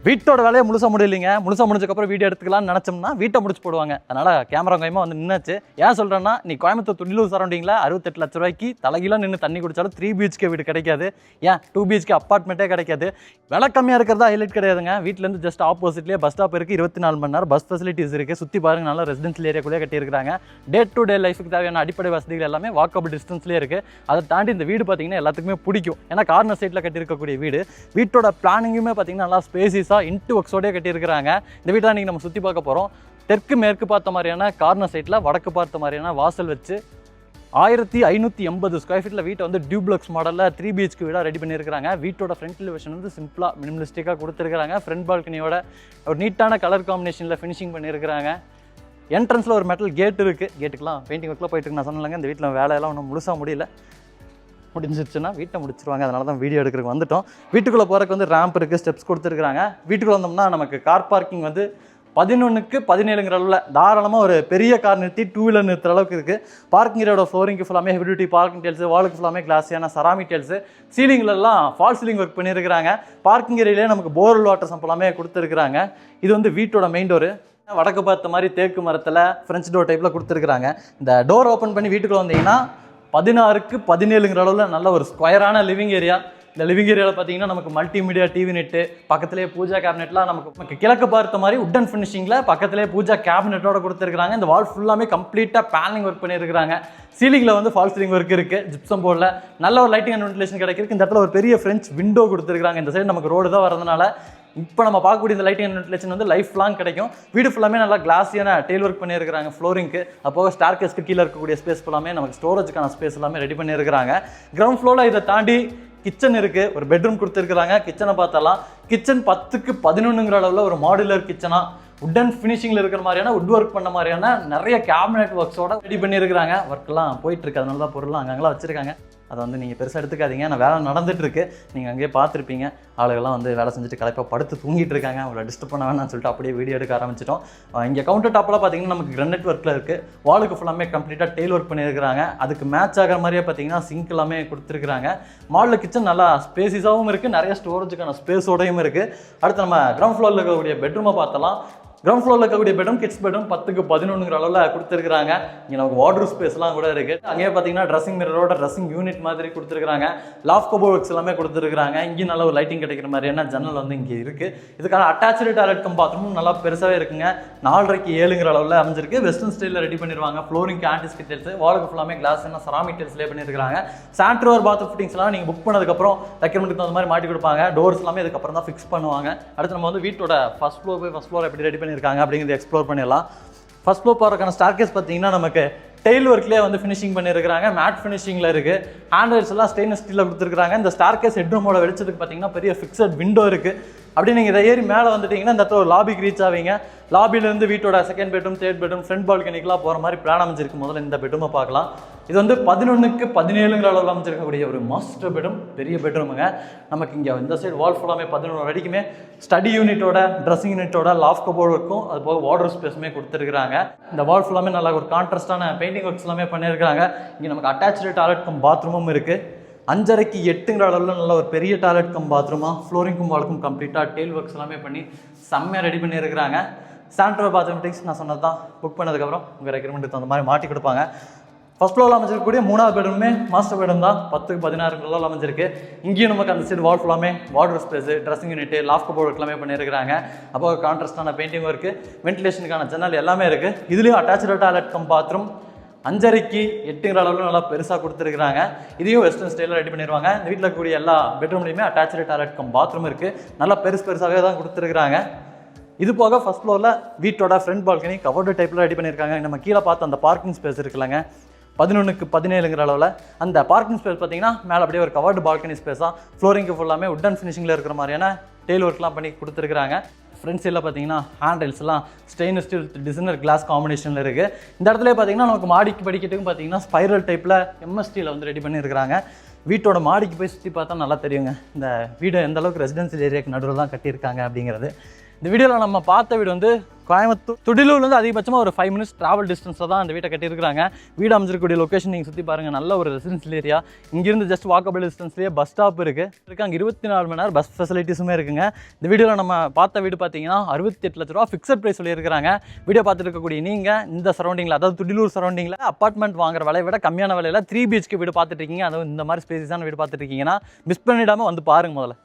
வீட்டோட வேலையை முழுசாக முடியலைங்க. முழுசாக முடிஞ்சக்கப்புறம் வீடியோ எடுத்துக்கலாம்னு நினச்சோம்னா வீட்டை முடிச்சு போடுவாங்க. அதனால் கேமரா கைமா வந்து நின்னாச்சு. ஏன் சொல்கிறேன்னா, நீ கோயம்புத்தூர் துடிலூர் சரௌண்டிங்கில் 68 லட்ச ரூபாய்க்கு தலைகீழாக நின்று தண்ணி குடித்தாலும் 3 BHK வீடு கிடைக்காது. ஏன் 2 BHK அப்பார்ட்மெண்ட்டே கிடைக்காது. விலை கம்மியாக இருக்கிறதா ஹைலைட் கிடையாதுங்க. வீட்டிலேருந்து ஜஸ்ட் ஆப்போசிட்லேயே பஸ் ஸ்டாப் இருக்குது. 24 மணி நேரம் பஸ் ஃபெசிலிட்டிஸ் இருக்குது. சுற்றி பாருங்க, நல்லா ரெசிடென்ஷியல் ஏரியாக்குள்ளே கட்டியிருக்காங்க. டே டு டே லைஃபுக்கு தேவையான அடிப்படை வசதிகள் எல்லாமே வாக்கபிள் டிஸ்டன்ஸ்லேயே இருக்குது. அதை தாண்டி இந்த வீடு பார்த்தீங்கன்னா எல்லாத்துக்குமே பிடிக்கும். ஏன்னா கார்னர் சைட்டில் கட்டியிருக்கக்கூடிய வீடு. வீட்டோட பிளானிங்குமே பார்த்தீங்கன்னா நல்லா ஸ்பேசிஸாக இன்ட்டு ஒர்க்ஸோடய கட்டியிருக்கிறாங்க. இந்த வீட்டை நீங்கள் நம்ம சுற்றி பார்க்க போகிறோம். தெற்கு மேற்கு பார்த்த மாதிரியான கார்னர் சைட்டில் வடக்கு பார்த்த மாதிரியான வாசல் வச்சு 1580 ஸ்கொயர் ஃபீட்டில் வீட்டை வந்து டியூப்ளக்ஸ் மாடலில் 3 BHK வீடாக ரெடி பண்ணியிருக்காங்க. வீட்டோட ஃப்ரண்ட் எலிவேஷன் வந்து சிம்பிளாக மினிமலிஸ்டிக்காக கொடுத்துருக்காங்க. ஃப்ரண்ட் பால்கனியோட ஒரு நீட்டான கலர் காம்பினேஷனில் ஃபினிஷிங் பண்ணியிருக்கிறாங்க. என்ட்ரன்ஸில் ஒரு மெட்டல் கேட் இருக்குது. கேட்டுக்கெலாம் பெயிண்டிங் ஒர்க்கில் போயிட்டு இருக்கு. நான் சொன்னேங்க, இந்த வீட்டில் வேலையெல்லாம் ஒன்றும் முழுசாக முடியல. முடிஞ்சிருச்சுன்னா வீட்டை முடிச்சிருவாங்க. அதனால தான் வீடியோ எடுக்கிறதுக்கு வந்துட்டோம். வீட்டுக்குள்ளே போகிறதுக்கு வந்து ரேம்ப் இருக்குது, ஸ்டெப்ஸ் கொடுத்துருக்காங்க. வீட்டுக்குள்ளே வந்தோம்னா நமக்கு கார் பார்க்கிங் வந்து 11க்கு 17ங்கிற அளவில் தாராளமாக ஒரு பெரிய கார் நிறுத்தி 2 வீலர் நிறுத்துற அளவுக்கு இருக்குது. பார்க்கிங் ஏரியோட ஃப்ளோரிங்க்கு ஃபுல்லாமே ஹெவி டியூட்டி பார்க்கிங் டெயில்ஸு, வாலுக்கு ஃபுல்லாமே கிளாஸியான ceramic tiles, சீலிங்லலாம் fall ceiling work பண்ணியிருக்கிறாங்க. பார்க்கிங் ஏரியாலே நமக்கு போர்வெல் வாட்டர் சம்ப் எல்லாமே கொடுத்துருக்குறாங்க. இது வந்து வீட்டோட மெயின் டோரு. வடக்கு பார்த்த மாதிரி தேக்கு மரத்தில் ஃப்ரெஞ்ச் டோர் டைப்பில் கொடுத்துருக்குறாங்க. இந்த டோர் ஓப்பன் பண்ணி வீட்டுக்குள்ளே வந்தீங்கன்னா 16க்கு 17ங்கிற அளவில் நல்ல ஒரு ஸ்கொயரான லிவிங் ஏரியா. இந்த லிவிங் ஏரியாவில் பார்த்தீங்கன்னா நமக்கு மல்டிமீடியா டிவி நெட்டு, பக்கத்துலேயே பூஜா கேபினெட்லாம் நமக்கு கிழக்கு பார்த்த மாதிரி உட்டன் ஃபினிஷிங்கில் பக்கத்துலேயே பூஜா கேபினெட்டோட கொடுத்துருக்காங்க. இந்த வால் ஃபுல்லாமே கம்ப்ளீட்டாக பேனலிங் ஒர்க் பண்ணியிருக்காங்க. சீலிங்கில் வந்து ஃபால் சீலிங் ஒர்க் இருக்குது. ஜிப்சம் போர்டில் நல்ல ஒரு லைட்டிங் அண்ட் வென்டிலேஷன் கிடைக்கிருக்கு. இந்த இடத்துல ஒரு பெரிய ஃப்ரெஞ்ச் விண்டோ கொடுத்துருக்காங்க. இந்த சைடு நமக்கு ரோடு தான் வரதுனால இப்போ நம்ம பார்க்கக்கூடிய இந்த லைட்டிங் அண்ட் வென்டிலேஷன் வந்து லைஃப் லாங் கிடைக்கும். வீடு ஃபுல்லாமே நல்லா கிளாஸியான டெயில் ஒர்க் பண்ணியிருக்காங்க. ஃப்ளோரிங்க்கு அப்போது ஸ்டார்கேஸ்க்கு கீழே இருக்கக்கூடிய ஸ்பேஸ் ஃபுல்லாமே நமக்கு ஸ்டோரேஜுக்கான ஸ்பேஸ் எல்லாமே ரெடி பண்ணியிருக்காங்க. கிரவுண்ட் ஃப்ளோரில் இதை தாண்டி கிச்சன் இருக்குது. ஒரு பெட்ரூம் கொடுத்துருக்குறாங்க. கிச்சனை பார்த்தலாம். கிச்சன் 10க்கு 11ங்கிற அளவில் ஒரு மாடுலர் கிச்சனாக உட்டன் ஃபினிஷிங்கில் இருக்கிற மாதிரியான உட் ஒர்க் பண்ண மாதிரியான நிறைய கேபினெட் ஒர்க்ஸோட ரெடி பண்ணியிருக்கிறாங்க. ஒர்க்கெல்லாம் போயிட்டுருக்கு. அதனால தான் பொருள்லாம் அங்கங்கெல்லாம் வச்சுருக்காங்க. அதை வந்து நீங்கள் பெருசாக எடுத்துக்காதீங்க. நான் வேலை நடந்துகிட்ருக்கு. நீங்கள் அங்கேயே பார்த்துருப்பீங்க. ஆளுகள்லாம் வந்து வேலை செஞ்சுட்டு களைப்பாக படுத்து தூங்கிட்டு இருக்காங்க. அவங்கள டிஸ்டர்ப் பண்ண வேணாம்னு சொல்லிட்டு அப்படியே வீடியோ எடுக்க ஆரம்பிச்சிட்டோம். இங்கே கவுண்டர் டாப்பில் பார்த்தீங்கன்னா நமக்கு கிரானைட் ஒர்க்கில் இருக்குது. வாலுக்கு ஃபுல்லாமே கம்ப்ளீட்டாக டெயில் ஒர்க் பண்ணியிருக்கிறாங்க. அதுக்கு மேட்ச் ஆகிற மாதிரியே பார்த்தீங்கன்னா சிங்க் எல்லாமே கொடுத்துருக்குறாங்க. மாடல் கிச்சன் நல்லா ஸ்பேசிஸாகவும் இருக்குது. நிறைய ஸ்டோரேஜுக்கான ஸ்பேஸோடையும் இருக்குது. அடுத்து நம்ம கிரவுண்ட் ஃப்ளோரில் இருக்கக்கூடிய பெட்ரூமை பார்த்தலாம். கிரவுண்ட் ஃப்ளோரில் இருக்கக்கூடிய பெட்ரூம் கிட்ஸ் பெட்ரூம் 10க்கு 11ங்கிற அளவில் கொடுத்துருக்காங்க. இங்கே நமக்கு வார்ட்ரோப் ஸ்பேஸ்லாம் கூட இருக்குது. அங்கேயே பார்த்தீங்கன்னா ட்ரெஸ்ஸிங் மிரரோட ட்ரெஸ்ஸிங் யூனிட் மாதிரி கொடுத்துருக்காங்க. லாஃப்ட் கபோர்ட் ஒர்க்ஸ் எல்லாமே கொடுத்துருக்காங்க. இங்கேயும் நல்ல ஒரு லைட்டிங் கிடைக்கிற மாதிரியான ஜன்னல் வந்து இங்கே இருக்குது. இதுக்கான அட்டாச்சு டாய்லெட் கம் பாத்ரூமும் நல்லா பெருசாகவே இருக்குங்க. 4.5க்கு 7ங்கிற அளவில் அமைஞ்சிருக்கு. வெஸ்டர்ன் ஸ்டைலில் ரெடி பண்ணிடுவாங்க. ஃப்ளோரிங்க்கு ஆன்டிஸ்டிக் டைல்ஸ், வாலுக்கு ஃபுல்லாமே கிளாஸ் என்ன செராமிக் டைல்ஸ்லேயே பண்ணியிருக்காங்க. சாண்ட்ரோவர் பாத்ரூம் ஃபிட்டிங்ஸ்லாம் நீங்கள் புக் பண்ணதுக்கப்புறம் ரெக்யர்மெண்ட்டுக்கு தகுந்த மாதிரி மாட்டி கொடுப்பாங்க. டோர்ஸ் எல்லாமே இதுக்கப்புறம் தான் ஃபிக்ஸ் பண்ணுவாங்க. அடுத்து நம்ம வந்து வீட்டோட ஃபர்ஸ்ட் ஃப்ளோர் எப்படி ரெடி பண்ணியிருக்காங்க அப்படிங்கிறது எக்ஸ்ப்ளோர் பண்ணிடலாம். ஃபர்ஸ்ட் ஃப்ளோர் போகிறதுக்கான ஸ்டார்கேஸ் பார்த்தீங்கன்னா நமக்கு டெயில் ஒர்க்லேயே வந்து ஃபினிஷிங் பண்ணியிருக்காங்க. மேட் ஃபினிஷிங்கில் இருக்குது. ஹேண்டில்ஸ் எல்லாம் ஸ்டெயின்லெஸ் ஸ்டீலில் கொடுத்துருக்காங்க. இந்த ஸ்டார்கேஸ் ஹெட்ரூமோட வெளிச்சத்துக்கு பார்த்தீங்கன்னா பெரிய ஃபிக்ஸட் விண்டோ இருக்குது. அப்படி நீங்கள் இதை ஏறி மேலே வந்துட்டீங்கன்னா இந்த இடத்துல ஒரு லாபிக்கு ரீச் ஆவீங்க. லாபிலேருந்து வீட்டோட second bedroom, third bedroom, front பால்கனிக்கெலாம் போகிற மாதிரி பிளான் அமைஞ்சிருக்கு. முதல்ல இந்த பெட்ரூமை பார்க்கலாம். இது வந்து 11க்கு 17ங்கிற அளவில் அமைச்சிருக்கக்கூடிய ஒரு மாஸ்டர் பெட்ரூம், பெரிய பெட்ரூமுங்க. நமக்கு இங்கே இந்த சைடு வால் ஃபுல்லாமே 11 வரைக்குமே ஸ்டடி யூனிட்டோட, ட்ரெஸ்ஸிங் யூனிட்டோட, லாஃப்ட் கபோர்ட் இருக்கும். அது போக வார்ட்ரோப் ஸ்பேஸுமே கொடுத்துருக்காங்க. இந்த வால் ஃபுல்லாமே நல்லா ஒரு கான்ட்ராஸ்டான பெயிண்டிங் ஒர்க்ஸ் எல்லாமே பண்ணியிருக்காங்க. இங்கே நமக்கு அட்டாச்சு டாய்லெட் கம் பாத்ரூமும் இருக்குது. 5.5க்கு 8ங்கிற அளவில் நல்ல ஒரு பெரிய டாய்லெட் கம் பாத்ரூமாக ஃப்ளோரிங்கும் வாலுக்கும் கம்ப்ளீட்டாக டெயில் ஒர்க்ஸ் எல்லாமே பண்ணி செம்மையாக ரெடி பண்ணியிருக்கிறாங்க. சாண்ட்ரோ பாத்ரூம் ஃபிட்டிங்ஸ் நான் சொன்னது தான். புக் பண்ணதுக்கப்புறம் உங்கள் ரெக்யர்மெண்ட்டுக்கு அந்த மாதிரி மாட்டி கொடுப்பாங்க. ஃபர்ஸ்ட் ஃப்ளோரில் அமைஞ்சிருக்கக்கூடிய 3வது பெட்ரூமே மாஸ்டர் பெட்ரூம் தான். 10க்கு 16 அமைஞ்சிருக்கு. இங்கேயும் நமக்கு அந்த சைடு வால் ஃபுல்லாமே wardrobe space, dressing unit, loft cupboard work எல்லாமே பண்ணியிருக்காங்க. அப்போ கான்ட்ராஸ்டான பெயிண்டிங் ஒர்க்கு, வென்டிலேஷனுக்கான ஜன்னல் எல்லாமே இருக்குது. இதுலேயும் அட்டாச்சு டாய்லெட் கம் பாத்ரூம் 5.5க்கு 8ங்கிற அளவில் நல்லா பெருசாக கொடுத்துருக்காங்க. இதையும் வெஸ்டர்ன் ஸ்டைலில் ரெடி பண்ணிடுவாங்க. இந்த வீட்டில் இருக்கக்கூடிய எல்லா பெட்ரூம்லையுமே அட்டாச்சு டாய்லெட் கம் பாத்ரூம் இருக்குது. நல்லா பெருசாகவே தான் கொடுத்துருக்காங்க. இது போக ஃபர்ஸ்ட் ஃப்ளோரில் வீட்டோட ஃப்ரண்ட் பால்கனி கவர்டு டைப்பில் ரெடி பண்ணியிருக்காங்க. நம்ம கீழே பார்த்து அந்த பார்க்கிங் ஸ்பேஸ் இருக்குல்லங்க, 11க்கு 17ங்கிற அளவில் அந்த பார்க்கிங் ஸ்பேஸ் பார்த்தீங்கன்னா மேலே அப்படியே ஒரு கவர்டு பால்கனி ஸ்பேஸாக ஃப்ளோரிங்க்கு ஃபுல்லாமே உட்டன் ஃபினிஷிங்கில் இருக்கிற மாதிரியான டெயில் ஒர்க்லாம் பண்ணி கொடுத்துருக்காங்க. ஃப்ரண்ட் சைடில் பார்த்தீங்கன்னா ஹேண்டில்ஸ்லாம் ஸ்டெயின்லெஸ் ஸ்டீல் டிசைனர் கிளாஸ் காம்பினேஷனில் இருக்குது. இந்த இடத்துல பார்த்தீங்கன்னா நமக்கு மாடிக்கு படிக்கட்டுக்கும் பார்த்தீங்கன்னா ஸ்பைரல் டைப்பில் எம்எஸ்டியில் வந்து ரெடி பண்ணியிருக்கிறாங்க. வீட்டோட மாடிக்கு போய் சுற்றி பார்த்தா நல்லா தெரியுங்க இந்த வீடு எந்த அளவுக்கு ரெசிடென்சியல் ஏரியாவுக்கு நடுவில் தான் கட்டியிருக்காங்க அப்படிங்கிறது. இந்த வீடியோவில் நம்ம பார்த்த வீடு வந்து கோயம்புத்தூர் துடிலூர்லேருந்து அதிகபட்சமாக ஒரு 5 மினிட்ஸ் ட்ராவல் டிஸ்டன்ஸில் தான் அந்த வீட்டை கட்டியிருக்காங்க. வீடு அமைஞ்சிருக்கக்கூடிய லொக்கேஷன் நீங்கள் சுற்றி பாருங்கள், நல்ல ஒரு ரெசிடென்ஷியல் ஏரியா. இங்கேருந்து ஜஸ்ட் வாக்கபிள் டிஸ்டன்ஸ்லேயே பஸ் ஸ்டாப் இருக்குது. அங்கே 24 மணி நேரம் பஸ் ஃபெசிலிட்டிஸுமே இருக்குங்க. இந்த வீடியோவில் நம்ம பார்த்த வீடு பார்த்தீங்கன்னா 68 லட்ச ரூபா ஃபிக்ஸட் ப்ரைஸ் சொல்லியிருக்காங்க. வீடியோ பார்த்துட்டு இருக்கக்கூடிய நீங்கள் இந்த சரௌண்டிங்கில், அதாவது துடிலூர் சரௌண்டிங்கில் அப்பார்ட்மெண்ட் வாங்குற விலையை விட கம்மியான விலையில் 3 BHK வீடு பார்த்துட்டு இருக்கீங்க, அதுவும் இந்த மாதிரி ஸ்பேஸான வீடு பார்த்துட்டு இருக்கீங்கன்னா மிஸ் பண்ணிடாமல் வந்து பாருங்கள் முதல்ல.